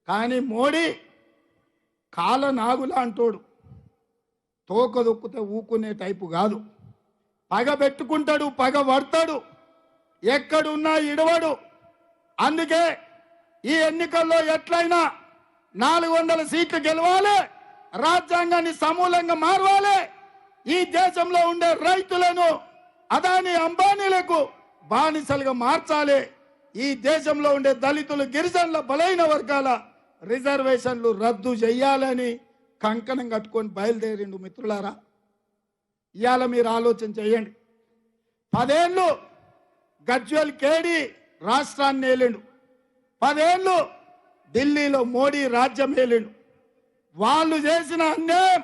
కానీ మోడీ కాల నాగులా అంటోడు, తోక దొక్కితే ఊకునే టైపు కాదు. పగ పెట్టుకుంటాడు, పగ పడతాడు, ఎక్కడున్నా ఇడవడు. అందుకే ఈ ఎన్నికల్లో ఎట్లయినా 400 సీట్లు గెలవాలి, రాజ్యాంగాన్ని సమూలంగా మారవాలి, ఈ దేశంలో ఉండే రైతులను అదాని అంబానీలకు బానిసలుగా మార్చాలి, ఈ దేశంలో ఉండే దళితులు గిరిజనుల బలైన వర్గాల రిజర్వేషన్లు రద్దు చేయాలని కంకణం కట్టుకొని బయలుదేరిండు. మిత్రులారా, ఇవాళ మీరు ఆలోచన చేయండి. 10 ఏళ్ళు గజ్వల్ కేడి రాష్ట్రాన్ని ఏలిండు, 10 ఏళ్ళు ఢిల్లీలో మోడీ రాజ్యం ఏలిండు. వాళ్ళు చేసిన అన్యాయం,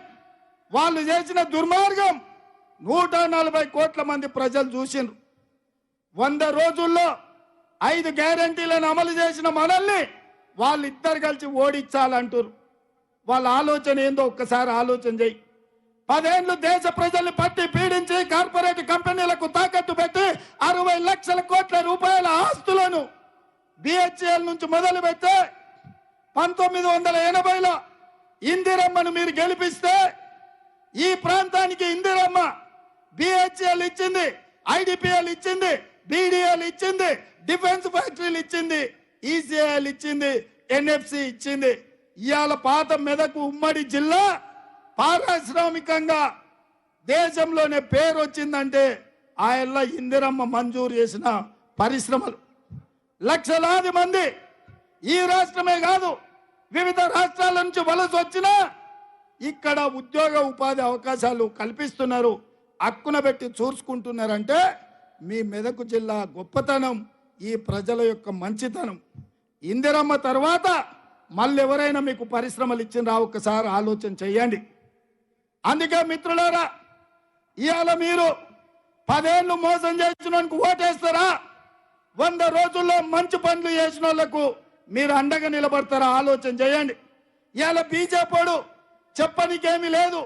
వాళ్ళు చేసిన దుర్మార్గం 140 కోట్ల మంది ప్రజలు చూసిండ్రు. 100 రోజుల్లో 5 గ్యారంటీలను అమలు చేసిన మనల్ని వాళ్ళిద్దరు కలిసి ఓడించాలంటారు. వాళ్ళ ఆలోచన ఏందో ఒక్కసారి ఆలోచన చేయి. 10 ఏళ్ళు దేశ ప్రజల్ని పట్టి పీడించి కార్పొరేట్ కంపెనీలకు తాకట్టు పెట్టి 60 లక్షల కోట్ల రూపాయల ఆస్తులను బిహెచ్ఎల్ నుంచి మొదలు పెట్టి 1980లో ఇందిరమ్మను మీరు గెలిపిస్తే ఈ ప్రాంతానికి ఇందిరమ్మ బిహెచ్ఎల్ ఇచ్చింది, ఐడిపిఎల్ ఇచ్చింది, బీడీఎల్ ఇచ్చింది, డిఫెన్స్ ఫ్యాక్టరీలు ఇచ్చింది, ఈసీఐఎల్ ఇచ్చింది, ఎన్ఎఫ్సి ఇచ్చింది. ఇవాళ పాత మెదక్ ఉమ్మడి జిల్లా పారిశ్రామికంగా దేశంలోనే పేరు వచ్చిందంటే ఆయల్ల ఇందిరమ్మ మంజూరు చేసిన పరిశ్రమలు. లక్షలాది మంది ఈ రాష్ట్రమే కాదు వివిధ రాష్ట్రాల నుంచి వలస వచ్చినా ఇక్కడ ఉద్యోగ ఉపాధి అవకాశాలు కల్పిస్తున్నారు, హక్కున పెట్టి చూసుకుంటున్నారంటే మీ మెదక్ జిల్లా గొప్పతనం, ఈ ప్రజల యొక్క మంచితనం. ఇందిరమ్మ తర్వాత మళ్ళీ ఎవరైనా మీకు పరిశ్రమలు ఇచ్చిండ్రా ఒక్కసారి ఆలోచన చేయండి. అందుకే మిత్రులారా, ఇవాళ మీరు 10 ఏళ్ళు మోసం చేసిన ఓటేస్తారా? 100 రోజుల్లో మంచి పనులు చేసిన వాళ్ళకు మీరు అండగా నిలబడతారా? ఆలోచన చేయండి. ఇవాళ బీజేపీడు చెప్పనికేమీ లేదు.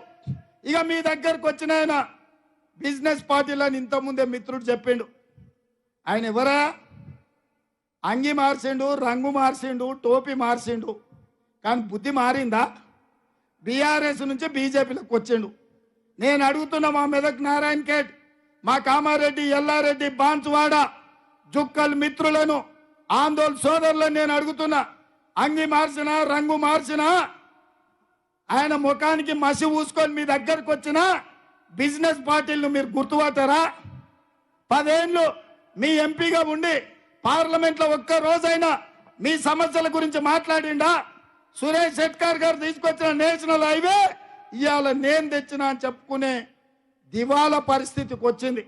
ఇక మీ దగ్గరకు వచ్చిన ఆయన బిజినెస్ పార్టీలని ఇంతకుముందే మిత్రుడు చెప్పిండు. ఆయన ఎవరా? అంగి మార్చిండు, రంగు మార్చిండు, టోపీ మార్చిండు, కానీ బుద్ధి మారిందా? బీఆర్ఎస్ నుంచి బీజేపీలోకి వచ్చిండు. నేను అడుగుతున్నా మా మెదక్ నారాయణ ఖేడ్, మా కామారెడ్డి, ఎల్లారెడ్డి, బాన్సువాడ, జుక్కల్ మిత్రులను, ఆందోళన సోదరులను నేను అడుగుతున్నా, అంగి మార్చినా రంగు మార్చినా ఆయన ముఖానికి మసి ఊసుకొని మీ దగ్గరకు వచ్చిన బిజినెస్ పార్టీలను మీరు గుర్తుపట్టారా? 10 ఏళ్ళు మీ ఎంపీగా ఉండి పార్లమెంట్లో ఒక్క రోజైనా మీ సమస్యల గురించి మాట్లాడిండా? సురేష్ షెట్కార్ గారు తీసుకొచ్చిన నేషనల్ హైవే ఇవాళ నేను తెచ్చినా అని చెప్పుకునే దివాలా పరిస్థితికి వచ్చింది.